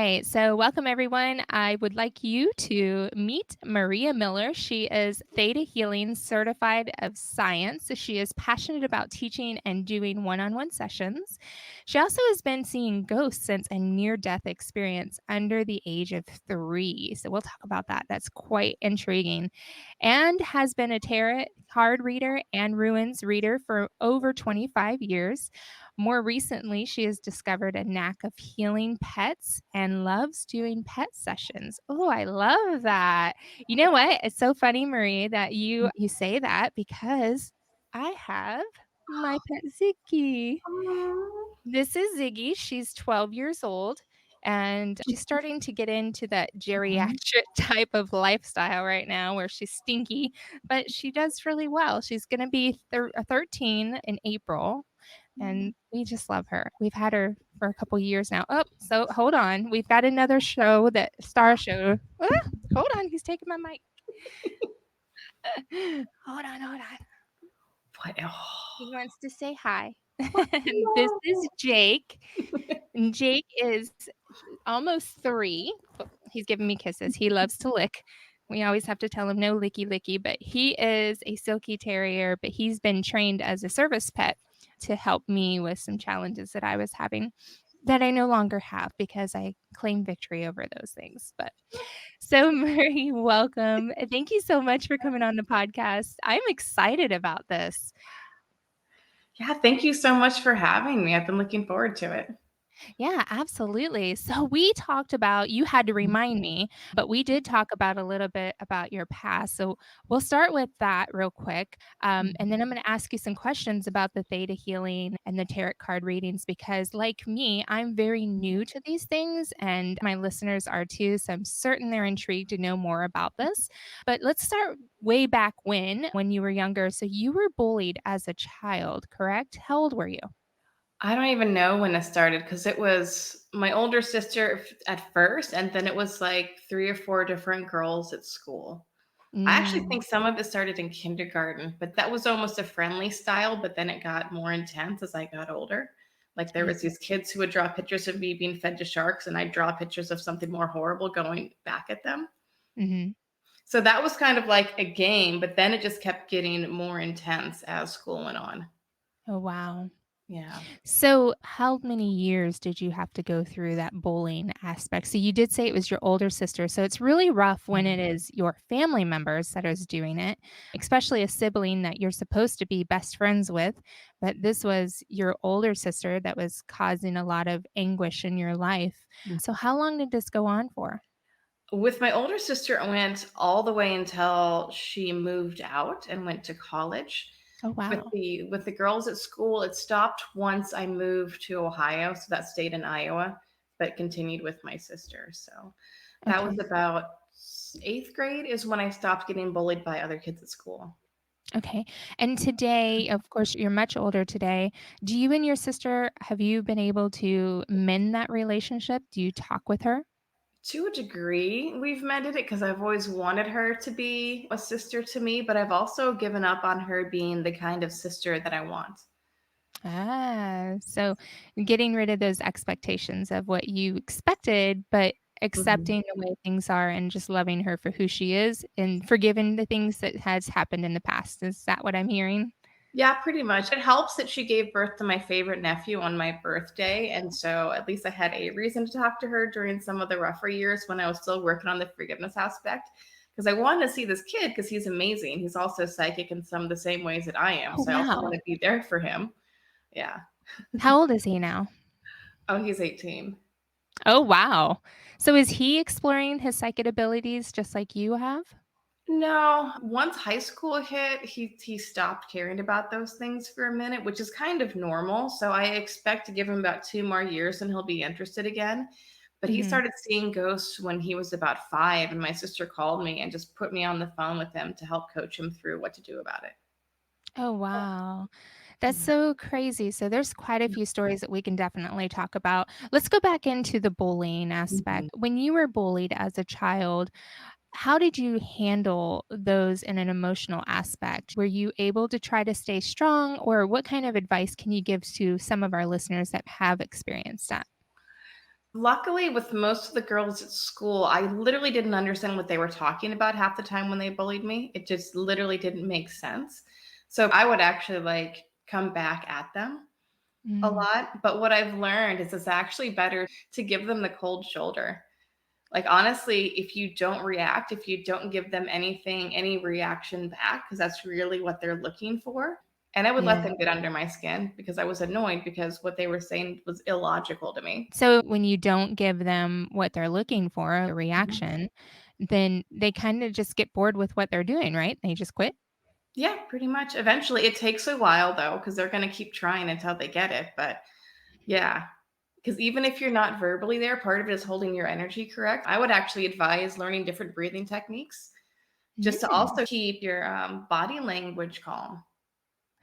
right. So, welcome everyone. I would like you to meet Maria Miller. She is Theta Healing Certified of Science. So she is passionate about teaching and doing one on one sessions. She also has been seeing ghosts since a near death experience under the age of 3. So, we'll talk about that. That's quite intriguing. And has been a tarot card reader and ruins reader for over 25 years. More recently, she has discovered a knack of healing pets and loves doing pet sessions. Oh, I love that. You know what? It's so funny, Marie, that you say that because I have my pet Ziggy. Aw. This is Ziggy. She's 12 years old and she's starting to get into that geriatric type of lifestyle right now where she's stinky, but she does really well. She's going to be 13 in April and we just love her. We've had her for a couple years now. Oh, so hold on. We've got another show that star show. Hold on. He's taking my mic. Hold on. What? He Oh, wants to say hi. what? This is No. Jake. And Jake is almost 3. He's giving me kisses. He loves to lick. We always have to tell him no licky licky, but he is a silky terrier, but he's been trained as a service pet to help me with some challenges that I was having that I no longer have because I claim victory over those things. But so Murray, welcome. Thank you so much for coming on the podcast. I'm excited about this. Yeah, thank you so much for having me. I've been looking forward to it. Yeah, absolutely. So we talked about you had to remind me, but we did talk about a little bit about your past. So we'll start with that real quick. And then I'm going to ask you some questions about the theta healing and the tarot card readings because, like me, I'm very new to these things and my listeners are too. So I'm certain they're intrigued to know more about this. But let's start way back when you were younger. So you were bullied as a child, correct? How old were you? I don't even know when it started because it was my older sister at first, and then it was like 3 or 4 different girls at school. I actually Mm, think some of it started in kindergarten, but that was almost a friendly style, but then it got more intense as I got older. Like there I was these kids who would draw pictures of me being fed to sharks, and I'd draw pictures of something more horrible going back at them. mhm. So that was kind of like a game, but then it just kept getting more intense as school went on. Oh, wow. Yeah. So, how many years did you have to go through that bullying aspect? So, you did say it was your older sister. So, it's really rough when it is your family members that is doing it, especially a sibling that you're supposed to be best friends with. But this was your older sister that was causing a lot of anguish in your life. So, how long did this go on for? With my older sister, it went all the way until she moved out and went to college. Oh, With wow. the girls at school, it stopped once I moved to Ohio, so that stayed in Iowa, but continued with my sister. So that was Okay. about 8th grade is when I stopped getting bullied by other kids at school. Okay. And today, of course, you're much older today. Do you and your sister have you been able to mend that relationship? Do you talk with her? To a degree, we've mended it because I've always wanted her to be a sister to me, but I've also given up on her being the kind of sister that I want. So getting rid of those expectations of what you expected, but Mhm. accepting the way things are and just loving her for who she is and forgiving the things that has happened in the past. Is that what I'm hearing? Yeah, pretty much. It helps that she gave birth to my favorite nephew on my birthday, and so at least I had a reason to talk to her during some of the rougher years when I was still working on the forgiveness aspect. Because I wanted to see this kid because he's amazing. He's also psychic in some of the same ways that I am. Oh, So I also wow. want to be there for him. Yeah. How old is he now? Oh, he's 18. Oh, wow. So is he exploring his psychic abilities just like you have? No, once high school hit, he stopped caring about those things for a minute, which is kind of normal. So I expect to give him about 2 more years and he'll be interested again. But he Mhm. started seeing ghosts when he was about 5, and my sister called me and just put me on the phone with him to help coach him through what to do about it. Oh, wow. That's Yeah. so crazy. So there's quite a few stories that we can definitely talk about. Let's go back into the bullying Mhm. aspect. When you were bullied as a child, how did you handle those in an emotional aspect? Were you able to try to stay strong, or what kind of advice can you give to some of our listeners that have experienced that? Luckily, with most of the girls at school, I literally didn't understand what they were talking about half the time when they bullied me. It just literally didn't make sense. So I would actually like come back at them a Mm, lot. But what I've learned is it's actually better to give them the cold shoulder. Like, honestly, if you don't react, if you don't give them anything, any reaction back, because that's really what they're looking for. And I would let yeah. them get under my skin because I was annoyed because what they were saying was illogical to me. So when you don't give them what they're looking for, a Mhm. reaction, then they kinda just get bored with what they're doing, right? They just quit? Yeah, pretty much. Eventually, it takes a while though, because they're going to keep trying until they get it. But yeah, because even if you're not verbally there, part of it is holding your energy correct. I would actually advise learning different breathing techniques just to Mm, also keep your body language calm.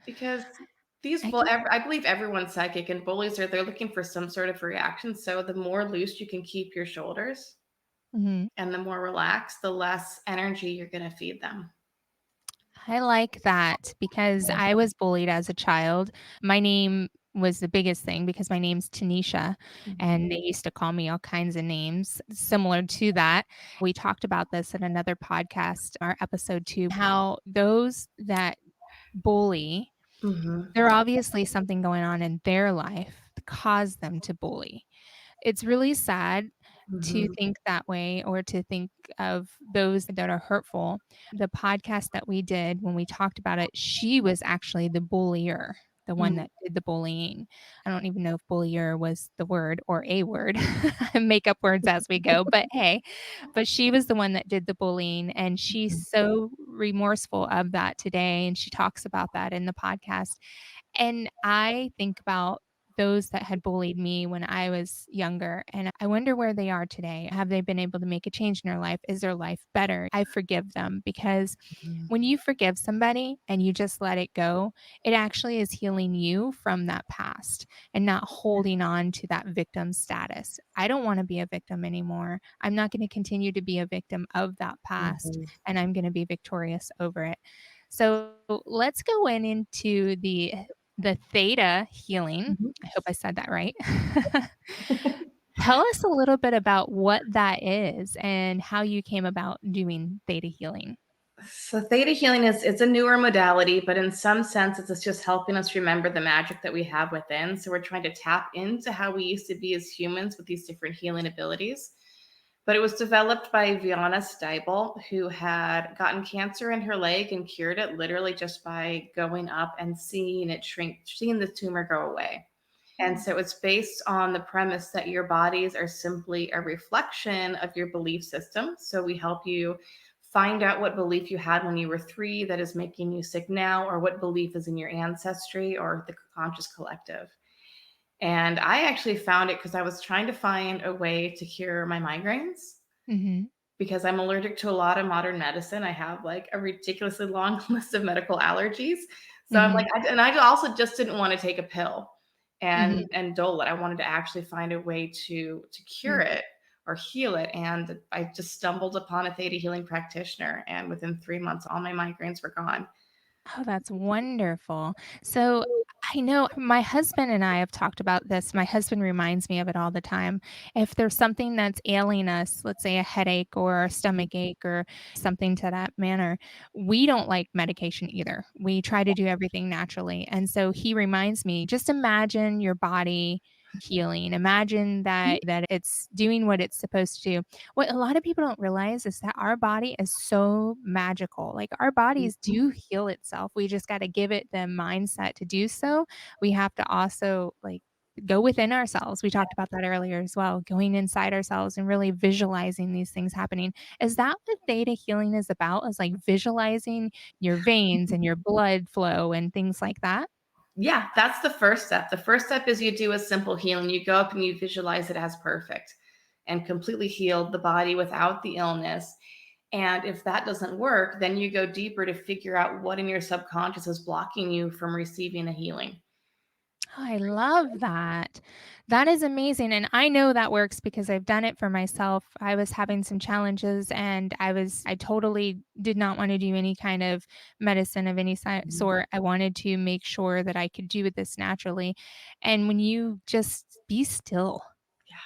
Because I can I believe everyone's psychic, and bullies are they're looking for some sort of reaction. So the more loose you can keep your shoulders mhm. and the more relaxed, the less energy you're going to feed them. I like that because I was bullied as a child. My name was the biggest thing because my name's Tanisha, Mhm. and they used to call me all kinds of names similar to that. We talked about this in another podcast, our episode 2, how those that bully, Mhm. there obviously something going on in their life that caused them to bully. It's really sad to Mhm. think that way or to think of those that are hurtful. The podcast that we did when we talked about it, she was actually the bullier, the one Mhm. that did the bullying. I don't even know if bullier was the word or a word. I make up words as we go, but hey, but she was the one that did the bullying, and she's so remorseful of that today, and she talks about that in the podcast. And I think about those that had bullied me when I was younger, and I wonder where they are today. Have they been able to make a change in their life? Is their life better? I forgive them because Mhm. when you forgive somebody and you just let it go, it actually is healing you from that past and not holding on to that victim status. I don't want to be a victim anymore. I'm not going to continue to be a victim of that past, Mhm. and I'm going to be victorious over it. So let's go into the theta healing. Mhm. I hope I said that right. Tell us a little bit about what that is and how you came about doing theta healing. So theta healing is it's a newer modality, but in some sense, it's just helping us remember the magic that we have within. So we're trying to tap into how we used to be as humans with these different healing abilities. But it was developed by Viana Steibel, who had gotten cancer in her leg and cured it literally just by going up and seeing it shrink, seeing the tumor go away. And so it's based on the premise that your bodies are simply a reflection of your belief system. So we help you find out what belief you had when you were 3 that is making you sick now, or what belief is in your ancestry or the conscious collective. And I actually found it because I was trying to find a way to cure my migraines Mhm. because I'm allergic to a lot of modern medicine. I have like a ridiculously long list of medical allergies. So I'm like, Mhm. and I also just didn't want to take a pill Mhm. and dole it. I wanted to actually find a way to cure Mm. it or heal it. And I just stumbled upon a theta healing practitioner, and within 3 months, all my migraines were gone. Oh, that's wonderful. So I know my husband and I have talked about this. My husband reminds me of it all the time. If there's something that's ailing us, let's say a headache or a stomach ache or something to that manner, we don't like medication either. We try to do everything naturally. And so he reminds me, just imagine your body healing. Imagine that it's doing what it's supposed to do. What a lot of people don't realize is that our body is so magical. Like our bodies do heal itself. We just got to give it the mindset to do so. We have to also like go within ourselves. We talked about that earlier as well, going inside ourselves and really visualizing these things happening. Is that what theta healing is about? Is like visualizing your veins and your blood flow and things like that? Yeah, that's the first step. The first step is you do a simple healing. You go up and you visualize it as perfect and completely healed the body without the illness. And if that doesn't work, then you go deeper to figure out what in your subconscious is blocking you from receiving a healing. Oh, I love that. That is amazing, and I know that works because I've done it for myself. I was having some challenges, and I totally did not wanna do any kind of medicine of any Mhm. sort. I wanted to make sure that I could do this naturally, and when you just be still.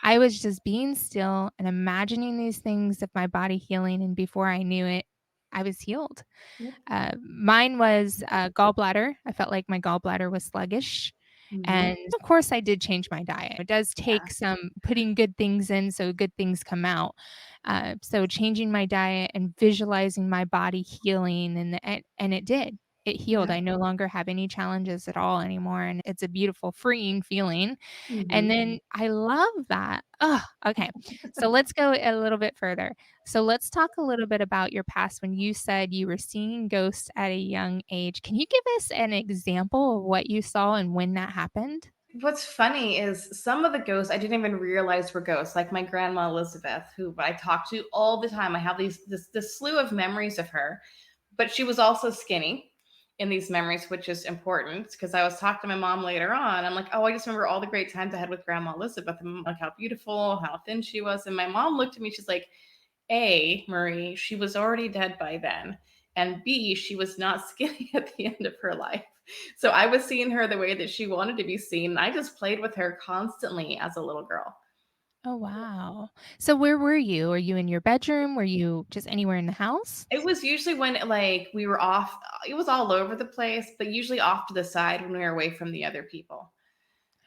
I was just being still and imagining these things of my body healing, and before I knew it, I was healed. Yep. Mine was, gallbladder. I felt like my gallbladder was sluggish, Mhm. and of course, I did change my diet. It does take some putting good things in so good things come out. So changing my diet and visualizing my body healing, and it did. It healed. Yeah. I no longer have any challenges at all anymore, and it's a beautiful, freeing feeling, and Mhm. then I love that. Ugh, okay. So let's go a little bit further. So let's talk a little bit about your past when you said you were seeing ghosts at a young age. Can you give us an example of what you saw and when that happened? What's funny is some of the ghosts I didn't even realize were ghosts, like my grandma Elizabeth, who I talk to all the time. I have this slew of memories of her, but she was also skinny in these memories, which is important because I was talking to my mom later on. I'm like, oh, I just remember all the great times I had with Grandma Elizabeth and like how beautiful, how thin she was. And my mom looked at me, she's like, A, Marie, she was already dead by then. And B, she was not skinny at the end of her life. So I was seeing her the way that she wanted to be seen. I just played with her constantly as a little girl. Oh, wow. So where were you? Were you in your bedroom? Were you just anywhere in the house? It was usually when like we were off, it was all over the place, but usually off to the side when we were away from the other people.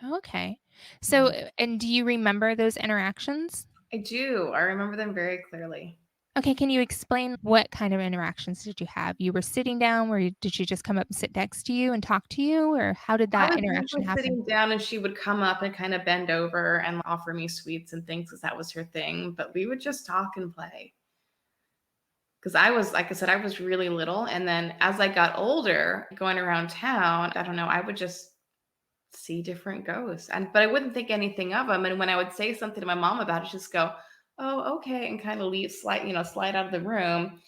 Okay. So, Yeah. and do you remember those interactions? I do. I remember them very clearly. Okay, can you explain what kind of interactions did you have? You were sitting down, did she just come up and sit next to you and talk to you, or how did I that was interaction usually happen? sitting down and she would come up and kind of bend over and offer me sweets and things because that was her thing. But we would just talk and play. Because I was, like I said, I was really little. And then as I got older, going around town, I don't know, I would just see different ghosts. And but I wouldn't think anything of them. And when I would say something to my mom about it, she'd just go, "Oh, okay," and kind of leave, slide out of the room.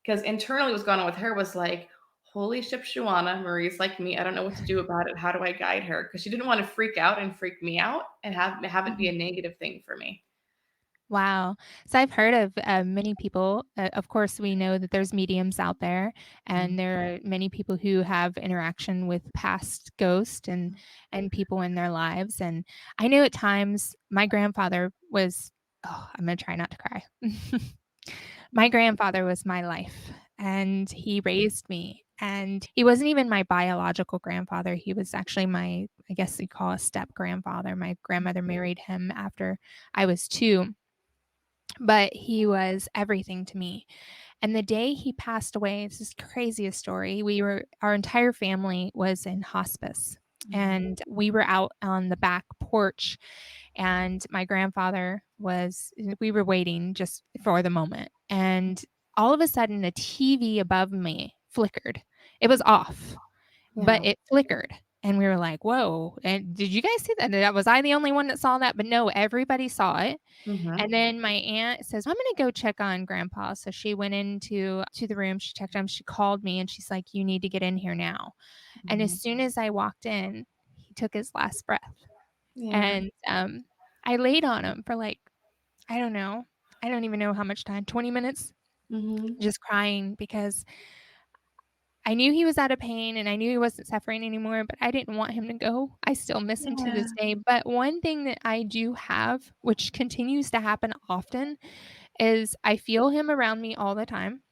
Because internally, what's going on with her was like, "Holy shipshuana, Marie's like me. I don't know what to do about it. How do I guide her?" Because she didn't want to freak out and freak me out and have it be Mhm. a negative thing for me. Wow. So I've heard of many people. Of course, we know that there's mediums out there, and there are many people who have interaction with past ghosts and people in their lives. And I know at times my grandfather was. Oh, I'm gonna try not to cry. My grandfather was my life, and he raised me, and he wasn't even my biological grandfather. He was actually my, I guess you call a step grandfather. My grandmother married him after I was 2, but he was everything to me. And the day he passed away, it's this craziest story. Our entire family was in hospice, and we were out on the back porch, and my grandfather was we were waiting just for the moment. And all of a sudden the TV above me flickered. It was off, but Yeah. it flickered. And we were like, "Whoa." And did you guys see that? Was I the only one that saw that? But no, everybody saw it. Hmm. And then my aunt says, "I'm gonna go check on grandpa." So she went into to the room, she checked on him, she called me and she's like, "You need to get in here now." And as Hmm. soon as I walked in, he took his last breath. Yeah. And I laid on him for like, I don't know, I don't even know how much time, 20 minutes, Hmm. just crying because I knew he was out of pain and I knew he wasn't suffering anymore, but I didn't want him to go. I still miss him to this Yeah. day. But one thing that I do have, which continues to happen often, is I feel him around me all the time,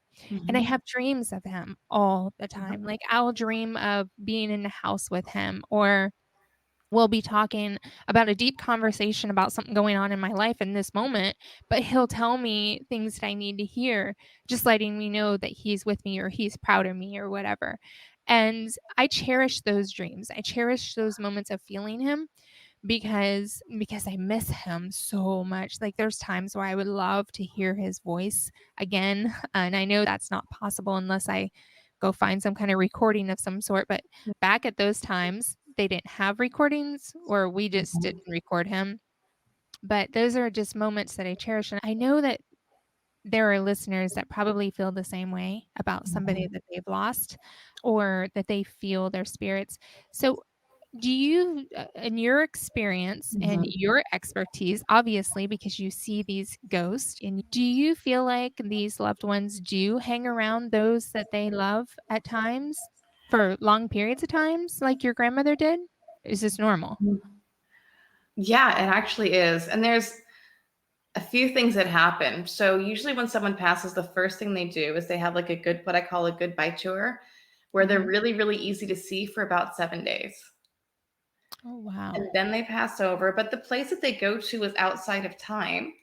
and I Hmm. have dreams of him all the time. Like, I'll dream of being in the house with him, or we'll be talking about a deep conversation about something going on in my life in this moment, but he'll tell me things that I need to hear, just letting me know that he's with me or he's proud of me or whatever. And I cherish those dreams. I cherish those moments of feeling him because I miss him so much. Like, there's times where I would love to hear his voice again, and I know that's not possible unless I go find some kind of recording of some sort, but back at those times, they didn't have recordings or we just didn't record him. But those are just moments that I cherish, and I know that there are listeners that probably feel the same way about somebody that they've lost or that they feel their spirits. So do you, in your experience and Hmm. your expertise, obviously, because you see these ghosts, and do you feel like these loved ones do hang around those that they love at times for long periods of times, like your grandmother did? Is this normal? Yeah, it actually is. And there's A few things that happen. So usually when someone passes, the first thing they do is they have like a good, what I call a goodbye tour, where they're Mhm. really, really easy to see for about 7 days. Oh, wow. And then they pass over. But the place that they go to is outside of time,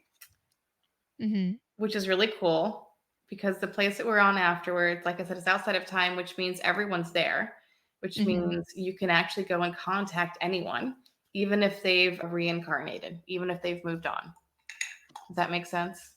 Mhm. which is really cool because the place that we're on afterwards, like I said, is outside of time, which means everyone's there, which Mhm. means you can actually go and contact anyone, even if they've reincarnated, even if they've moved on. Does that make sense?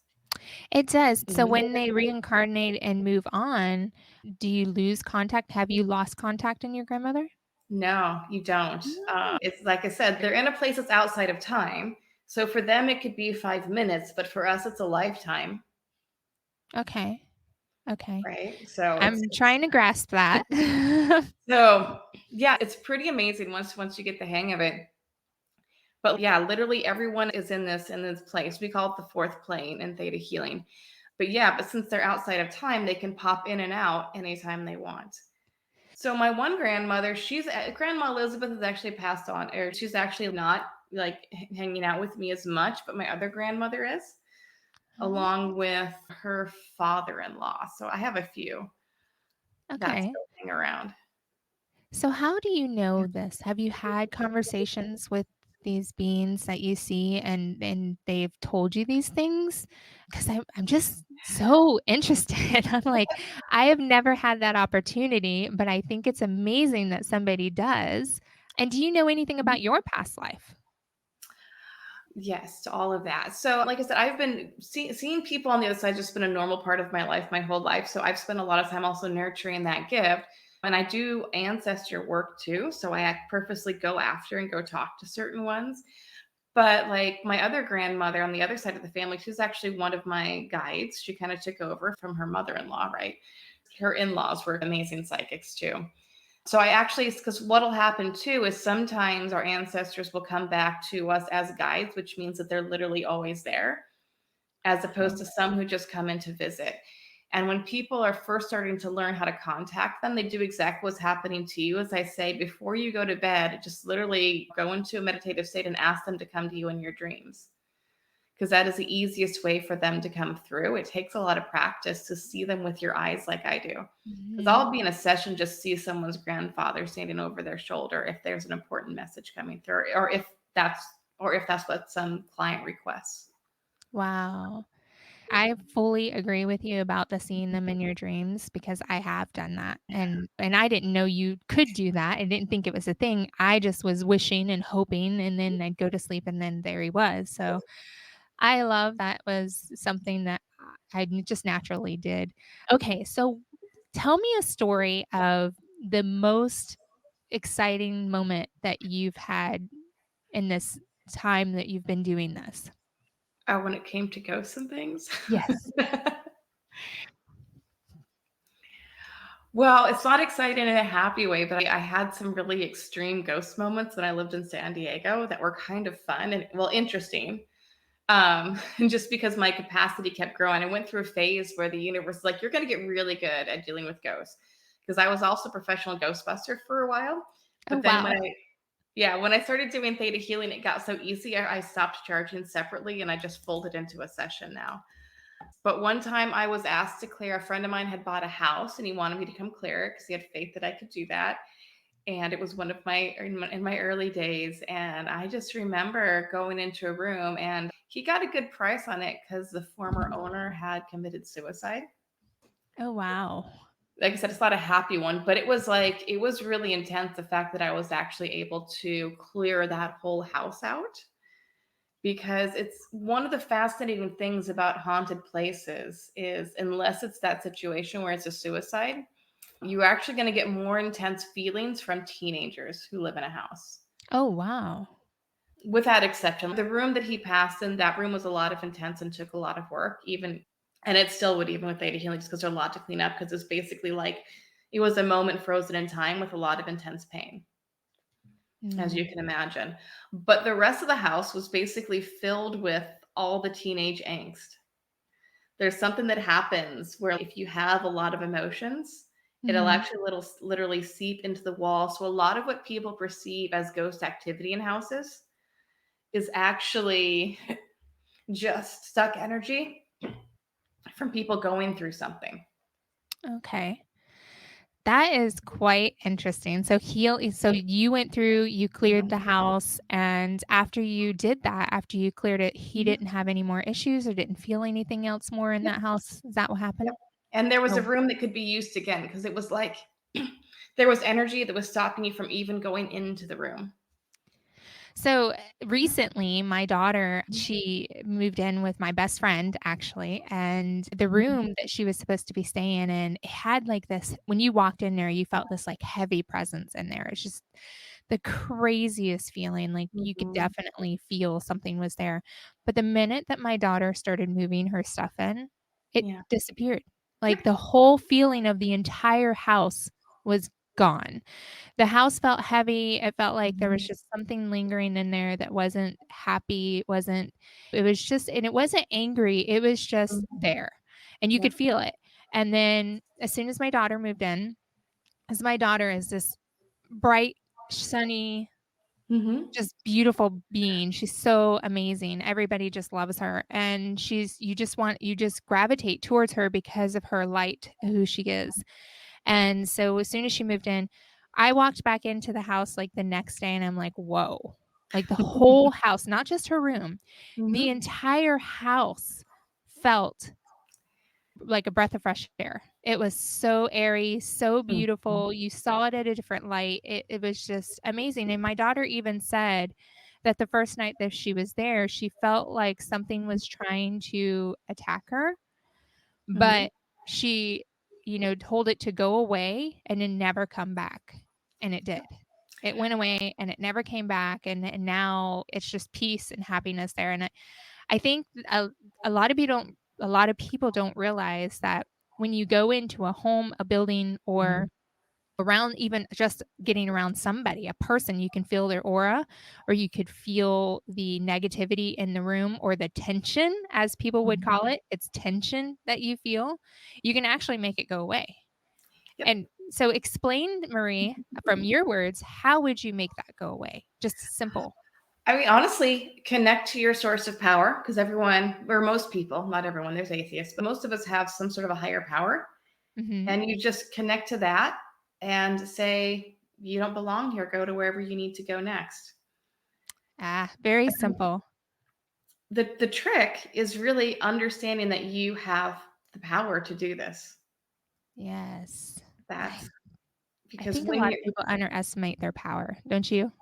It does. So Mhm. when they reincarnate and move on, do you lose contact? Have you lost contact in your grandmother? No, you don't. No. It's like I said, they're in a place that's outside of time. So for them, it could be 5 minutes, but for us, it's a lifetime, Okay. Okay. right? So I'm trying to grasp that. so yeah, it's pretty amazing once you get the hang of it. But yeah, literally everyone is in this place. We call it the fourth plane in Theta Healing. But yeah, but since they're outside of time, they can pop in and out anytime they want. So my one grandmother, she's Grandma Elizabeth has actually passed on, or she's actually not like hanging out with me as much, but my other grandmother is, Oh, along with her father-in-law. So I have a few that okay. still hang around. So how do you know this? Have you had conversations with these beings that you see and they've told you these things? Because I'm just so interested. I'm like, I have never had that opportunity, but I think it's amazing that somebody does. And do you know anything about your past life? Yes, to all of that. So, like I said, I've been seeing people on the other side just been a normal part of my life my whole life. So I've spent a lot of time also nurturing that gift. And I do ancestor work too. So I purposely go after and go talk to certain ones. But like my other grandmother on the other side of the family, she's actually one of my guides. She kind of took over from her mother-in-law, right? Her in-laws were amazing psychics too. So I actually, because what'll happen too is sometimes our ancestors will come back to us as guides, which means that they're literally always there, as opposed Oh. to some who just come in to visit. And when people are first starting to learn how to contact them, they do exactly what's happening to you. As I say, before you go to bed, just literally go into a meditative state and ask them to come to you in your dreams, because that is the easiest way for them to come through. It takes a lot of practice to see them with your eyes like I do. Because Mhm. I'll be in a session, just see someone's grandfather standing over their shoulder if there's an important message coming through, that's or if that's what some client requests. Wow. I fully agree with you about the seeing them in your dreams because I have done that, and I didn't know you could do that. I didn't think it was a thing. I just was wishing and hoping, and then I'd go to sleep, and then there he was. So I love that was something that just naturally did. Okay, so tell me a story of the most exciting moment that you've had in this time that you've been doing this. When it came to ghosts and things. Yes. Well, it's not exciting in a happy way, but I had some really extreme ghost moments when I lived in San Diego that were kind of fun and, well, interesting. And just because my capacity kept growing, I went through a phase where the universe was like, you're going to get really good at dealing with ghosts. Because I was also a professional ghostbuster for a while. Oh, But then wow. when I started doing theta healing, it got so easy. I stopped charging separately and I just folded into a session now. But one time I was asked to clear, a friend of mine had bought a house and he wanted me to come clear it because he had faith that I could do that. And it was one of my early days, and I just remember going into a room and he got a good price on it because the former owner had committed suicide. Oh, wow. Like I said, it's not a happy one, but it was really intense, the fact that I was actually able to clear that whole house out, because it's one of the fascinating things about haunted places is, unless it's that situation where it's a suicide, you're actually going to get more intense feelings from teenagers who live in a house. Oh, wow. With that exception, the room that he passed in, that room was a lot of intense and took a lot of work, even, and it still would, even with Theta Healing, just because there's a lot to clean up, because it's basically like it was a moment frozen in time with a lot of intense pain, as Mm. you can imagine. But the rest of the house was basically filled with all the teenage angst. There's something that happens where if you have a lot of emotions, it'll Mhm. actually literally seep into the wall. So a lot of what people perceive as ghost activity in houses is actually just suck energy from people going through something. Okay. That is quite interesting. So you went through, you cleared the house, and after you did that, after you cleared it, he Mhm. didn't have any more issues or didn't feel anything else more in Yep, that house? Is that what yep. happened? And there was a Oh. room that could be used again because it was like there was energy that was stopping you from even going into the room. So, recently, my daughter, Mhm. she moved in with my best friend, actually, and the Mhm. room that she was supposed to be staying in, it had, like, this when you walked in there, you felt this, like, heavy presence in there. It's just the craziest feeling, like, you could Mhm. definitely feel something was there. But the minute that my daughter started moving her stuff in, it Yeah. disappeared. Yep. Like, the whole feeling of the entire house was gone. The house felt heavy, it felt like there was Mhm. just something lingering in there that wasn't happy, wasn't it was just and it wasn't angry, it was just Mhm. there, and you Yep. could feel it. And then as soon as my daughter moved in 'cause my daughter is this bright, sunny, Mhm. just beautiful being, she's so amazing, everybody just loves her, and you just gravitate towards her because of her light, who she is. And so as soon as she moved in, I walked back into the house, like, the next day, and I'm like, "Whoa." Like, the whole house, not just her room, the Mhm. entire house felt like a breath of fresh air. It was so airy, so Mhm. beautiful, you saw it at a different light, it was just amazing, and my daughter even said that the first night that she was there, she felt like something was trying to attack her, Mhm. but she, told it to go away and then never come back, and it did. It went away and it never came back, and now it's just peace and happiness there, and I think a lot of people don't realize that when you go into a home, a building, Mhm. or around even just getting around somebody, a person, you can feel their aura, or you could feel the negativity in the room or the tension, as people would Mhm. call it. It's tension that you feel. You can actually make it go away. Yep. And so explain, Marie, from your words, how would you make that go away? Just simple. I mean, honestly, connect to your source of power because everyone, or most people, not everyone, there's atheists, but most of us have some sort of a higher power. Mhm. And you just connect to that and say, you don't belong here. Go to wherever you need to go next. Ah, very simple. The trick is really understanding that you have the power to do this. Yes. I That's I because think a when lot of you people underestimate their power, don't you?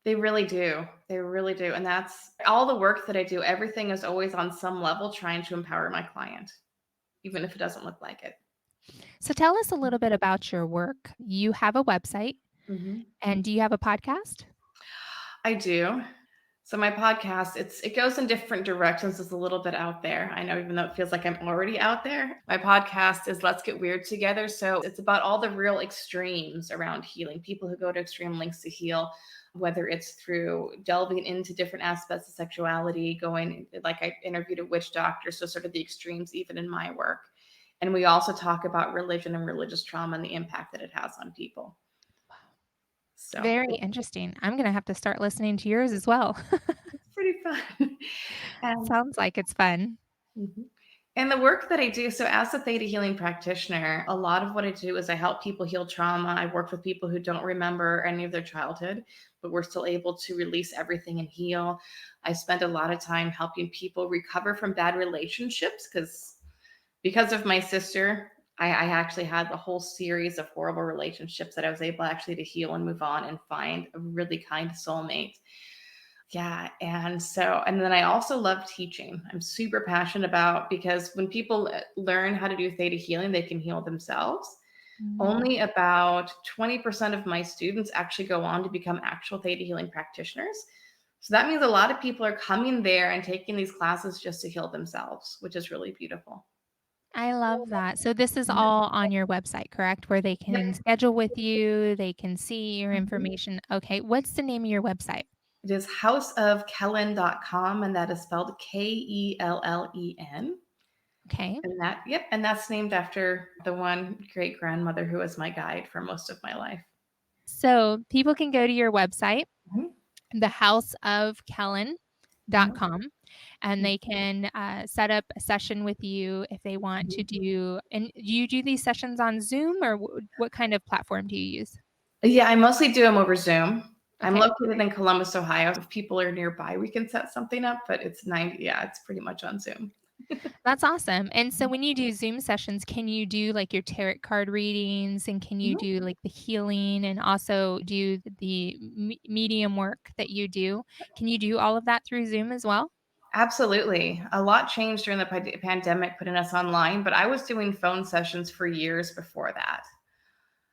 they really do. They really do. And that's all the work that I do. Everything is always on some level trying to empower my client, even if it doesn't look like it. So tell us a little bit about your work. You have a website, Mhm. and do you have a podcast? I do. So my podcast, it goes in different directions. It's a little bit out there. I know, even though it feels like I'm already out there. My podcast is Let's Get Weird Together. So it's about all the real extremes around healing. People who go to extreme lengths to heal, whether it's through delving into different aspects of sexuality, going like I interviewed a witch doctor, so sort of the extremes even in my work. And we also talk about religion and religious trauma and the impact that it has on people. So Very interesting. I'm gonna have to start listening to yours as well. it's pretty fun. And Sounds like it's fun. mhm. And the work that I do, so as a Theta Healing practitioner, a lot of what I do is I help people heal trauma. I work with people who don't remember any of their childhood, but we're still able to release everything and heal. I spend a lot of time helping people recover from bad relationships because of my sister. I actually had a whole series of horrible relationships that I was able actually to heal and move on and find a really kind soulmate. Yeah, and then I also love teaching. I'm super passionate about because when people learn how to do theta healing, they can heal themselves. Mm. Only about 20% of my students actually go on to become actual theta healing practitioners. So that means a lot of people are coming there and taking these classes just to heal themselves, which is really beautiful. I love that. So this is Mhm. all on your website, correct? Where they can Yep. schedule with you, they can see your Mhm. information. Okay, what's the name of your website? It is houseofkellen.com, and that is spelled Kellen. Okay. And that's named after the one great grandmother who was my guide for most of my life. So people can go to your website, Mhm. thehouseofkellen.com, Mhm. and they can set up a session with you if they want to do. And do you do these sessions on Zoom, or what kind of platform do you use? Yeah, I mostly do them over Zoom. I'm Okay. located in Columbus, Ohio. If people are nearby, we can set something up, but it's 90, yeah, it's pretty much on Zoom. That's awesome. And so when you do Zoom sessions, can you do like your tarot card readings, and can you Mhm. do like the healing and also do the medium work that you do? Can you do all of that through Zoom as well? Absolutely. A lot changed during the pandemic, putting us online, but I was doing phone sessions for years before that.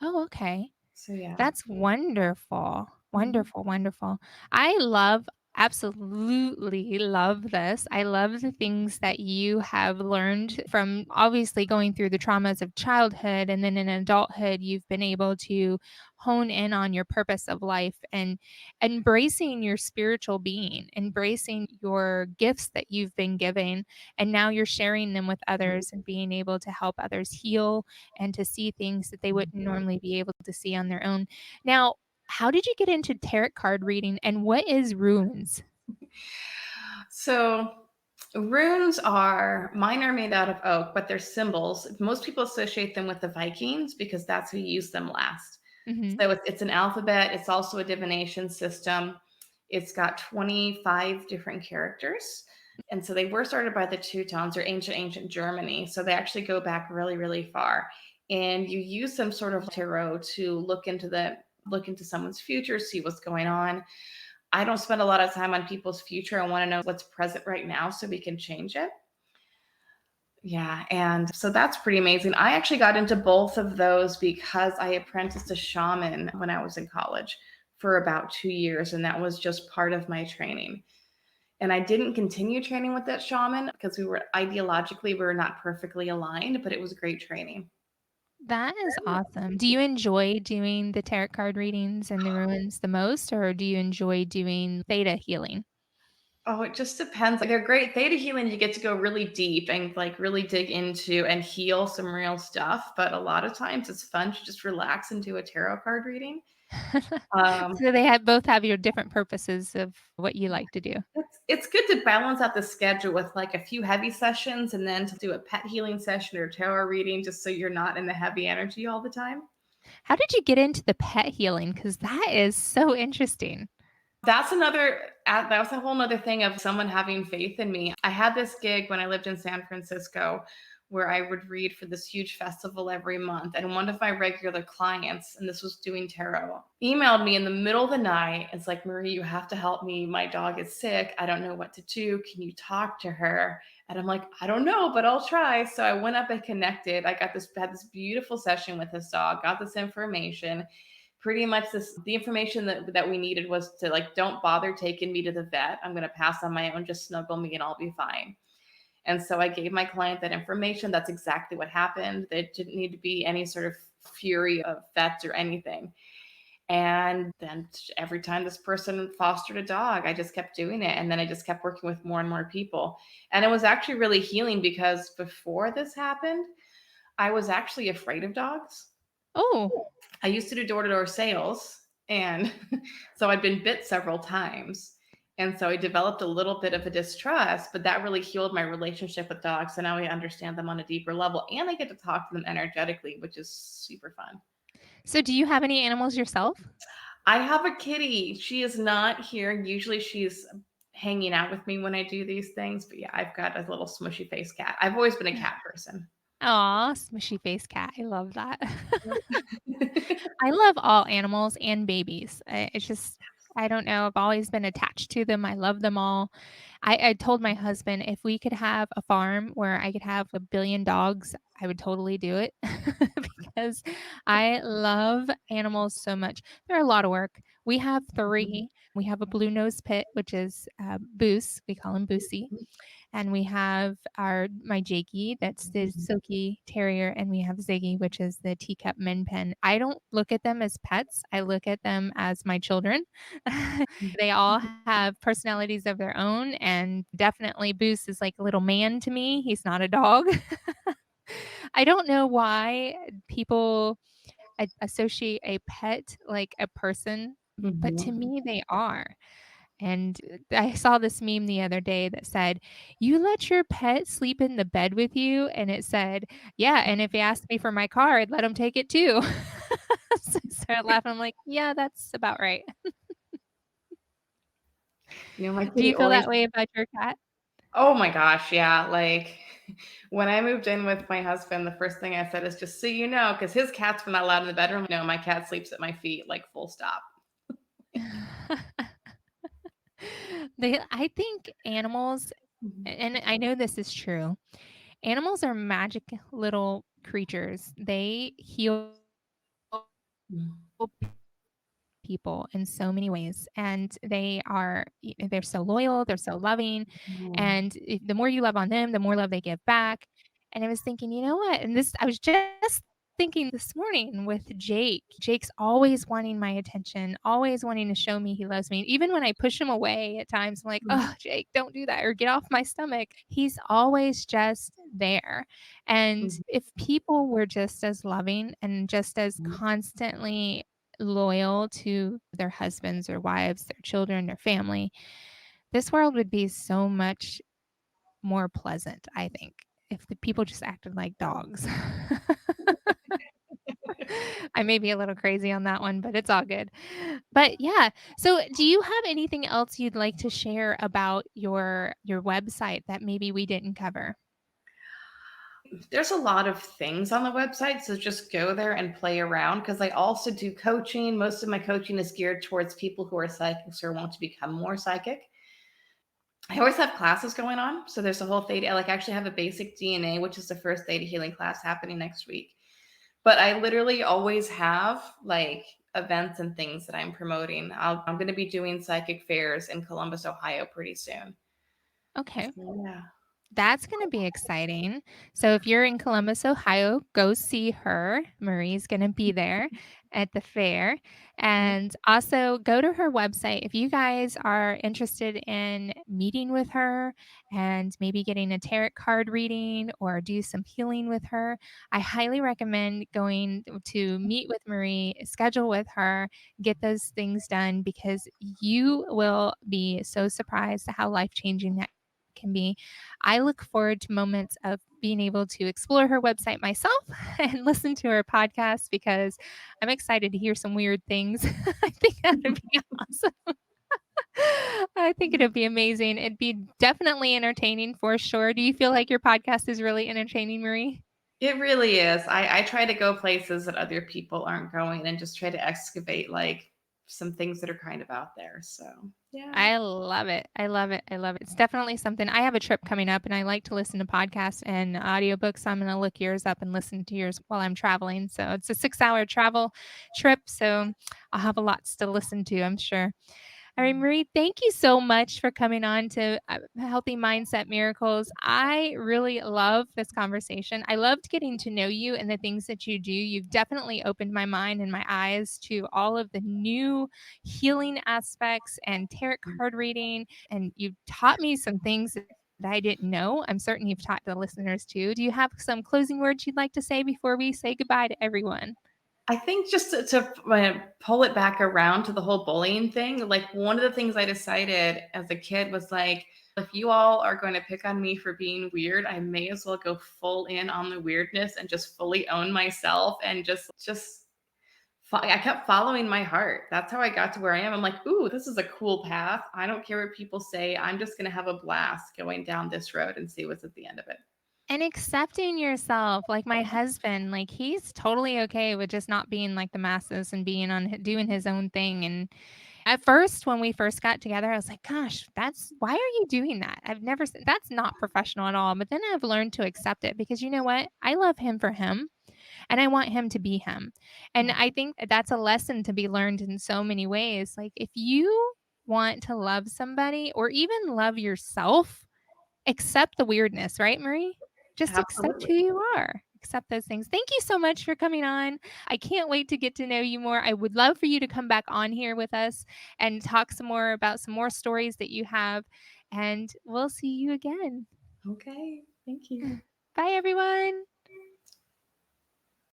Oh, okay. So yeah. That's wonderful. Mhm. Wonderful, wonderful. I love absolutely love this. I love the things that you have learned from obviously going through the traumas of childhood, and then in adulthood you've been able to hone in on your purpose of life and embracing your spiritual being, embracing your gifts that you've been given, and now you're sharing them with others and being able to help others heal and to see things that they wouldn't normally be able to see on their own. Now, how did you get into tarot card reading, and what is runes? So runes are mine are made out of oak, but they're symbols. Most people associate them with the Vikings because that's who used them last. Mhm. So it's an alphabet. It's also a divination system. It's got 25 different characters. And so they were started by the Teutons or ancient Germany. So they actually go back really, really far. And you use some sort of tarot to look into someone's future, see what's going on. I don't spend a lot of time on people's future. I want to know what's present right now so we can change it. Yeah, and so that's pretty amazing. I actually got into both of those because I apprenticed a shaman when I was in college for about 2 years, and that was just part of my training. And I didn't continue training with that shaman because we were not perfectly aligned, but it was great training. That is awesome. Do you enjoy doing the tarot card readings and the runes the most, or do you enjoy doing theta healing? Oh, it just depends. Like, they're great. Theta healing, you get to go really deep and like really dig into and heal some real stuff. But a lot of times it's fun to just relax and do a tarot card reading. Um, So they have both have your different purposes of what you like to do. it's good to balance out the schedule with like a few heavy sessions and then to do a pet healing session or tarot reading just so you're not in the heavy energy all the time. How did you get into the pet healing? Because that is so interesting. That was a whole nother thing of someone having faith in me. I had this gig when I lived in San Francisco where I would read for this huge festival every month. And one of my regular clients, and this was doing tarot, emailed me in the middle of the night. It's like, Marie, you have to help me. My dog is sick. I don't know what to do. Can you talk to her? And I'm like, I don't know, but I'll try. So I went up and connected. Had this beautiful session with this dog, got this information. Pretty much the information that we needed was to like, don't bother taking me to the vet. I'm going to pass on my own, just snuggle me and I'll be fine. And so I gave my client that information. That's exactly what happened. There didn't need to be any sort of fury of vets or anything. And then every time this person fostered a dog, I just kept doing it. And then I just kept working with more and more people. And it was actually really healing because before this happened, I was actually afraid of dogs. Oh, I used to do door to door sales. And so I'd been bit several times. And so I developed a little bit of a distrust, but that really healed my relationship with dogs. So now I understand them on a deeper level and I get to talk to them energetically, which is super fun. so do you have any animals yourself? I have a kitty. She is not here. Usually she's hanging out with me when I do these things. But yeah, I've got a little smushy face cat. I've always been a cat person. Aw, smushy face cat. I love that. I love all animals and babies. It's just I don't know, I've always been attached to them. I love them all. I told my husband if we could have a farm where I could have 1,000,000,000 dogs, I would totally do it because I love animals so much. They're a lot of work. We have 3. We have a blue nose pit, which is, Boos. We call him Boosie, and we have my Jakey, that's the silky terrier, and we have Ziggy, which is the teacup min pin. I don't look at them as pets. I look at them as my children. They all have personalities of their own, and definitely Boost is like a little man to me. He's not a dog. I don't know why people associate a pet like a person, but to Mhm. me they are. And I saw this meme the other day that said, "You let your pet sleep in the bed with you?" And it said, "Yeah, and if he asked me for my car, I'd let him take it too." So I started laughing. I'm like, "Yeah, that's about right." My Do kitty you feel always. that way about your cat? Oh my gosh, yeah. Like when I moved in with my husband, the first thing I said is just so you know, because his cats were not allowed in the bedroom. No, my cat sleeps at my feet, like full stop. I think animals, Mhm. and I know this is true, animals are magic little creatures. They heal Mhm. people in so many ways, and they're so loyal, they're so loving, Mhm. and the more you love on them, the more love they give back. And I was thinking, you know what, and this I was just thinking this morning with Jake. Jake's always wanting my attention, always wanting to show me he loves me. Even when I push him away at times, I'm like, oh, Mhm. Jake, don't do that, or get off my stomach. He's always just there. And Mhm. if people were just as loving and just as Mhm. constantly loyal to their husbands or wives, their children, their family, this world would be so much more pleasant, I think, if the people just acted like dogs. I may be a little crazy on that one, but it's all good. But yeah, so do you have anything else you'd like to share about your website that maybe we didn't cover? There's a lot of things on the website, so just go there and play around because I also do coaching. Most of my coaching is geared towards people who are psychics or want to become more psychic. I always have classes going on. So there's a whole theta. I actually have a basic DNA, which is the first theta healing class happening next week. But I literally always have like events and things that I'm promoting. I'm going to be doing psychic fairs in Columbus, Ohio pretty soon. Okay. So, yeah. That's gonna be exciting. So if you're in Columbus, Ohio, go see her. Marie's gonna be there at the fair. And also go to her website. If you guys are interested in meeting with her and maybe getting a tarot card reading or do some healing with her, I highly recommend going to meet with Marie, schedule with her, get those things done because you will be so surprised at how life-changing that can be. I look forward to moments of being able to explore her website myself and listen to her podcast because I'm excited to hear some weird things. I think that would be awesome. I think it'd be amazing. It'd be definitely entertaining for sure. Do you feel like your podcast is really entertaining, Marie? It really is. I try to go places that other people aren't going and just try to excavate like some things that are kind of out there. So, yeah. I love it. I love it. I love it. It's definitely something. I have a trip coming up and I like to listen to podcasts and audiobooks. So I'm going to look yours up and listen to yours while I'm traveling. So it's a 6-hour travel trip. So I'll have a lot to listen to, I'm sure. All right, Marie, thank you so much for coming on to Healthy Mindset Miracles. I really love this conversation. I loved getting to know you and the things that you do. You've definitely opened my mind and my eyes to all of the new healing aspects and tarot card reading. And you've taught me some things that I didn't know. I'm certain you've taught the listeners too. Do you have some closing words you'd like to say before we say goodbye to everyone? I think just to pull it back around to the whole bullying thing, like one of the things I decided as a kid was like, if you all are going to pick on me for being weird, I may as well go full in on the weirdness and just fully own myself and I kept following my heart. That's how I got to where I am. I'm like, ooh, this is a cool path. I don't care what people say. I'm just going to have a blast going down this road and see what's at the end of it. And accepting yourself, like my husband, like he's totally okay with just not being like the masses and being on doing his own thing. And at first, when we first got together, I was like, "Gosh, that's why are you doing that? I've never that's not professional at all." But then I've learned to accept it because you know what? I love him for him, and I want him to be him. And I think that's a lesson to be learned in so many ways. Like if you want to love somebody or even love yourself, accept the weirdness, right, Marie? Just accept who Absolutely. you are. Accept those things. Thank you so much for coming on. I can't wait to get to know you more. I would love for you to come back on here with us and talk some more about some more stories that you have. And we'll see you again. Okay. Thank you. Bye, everyone.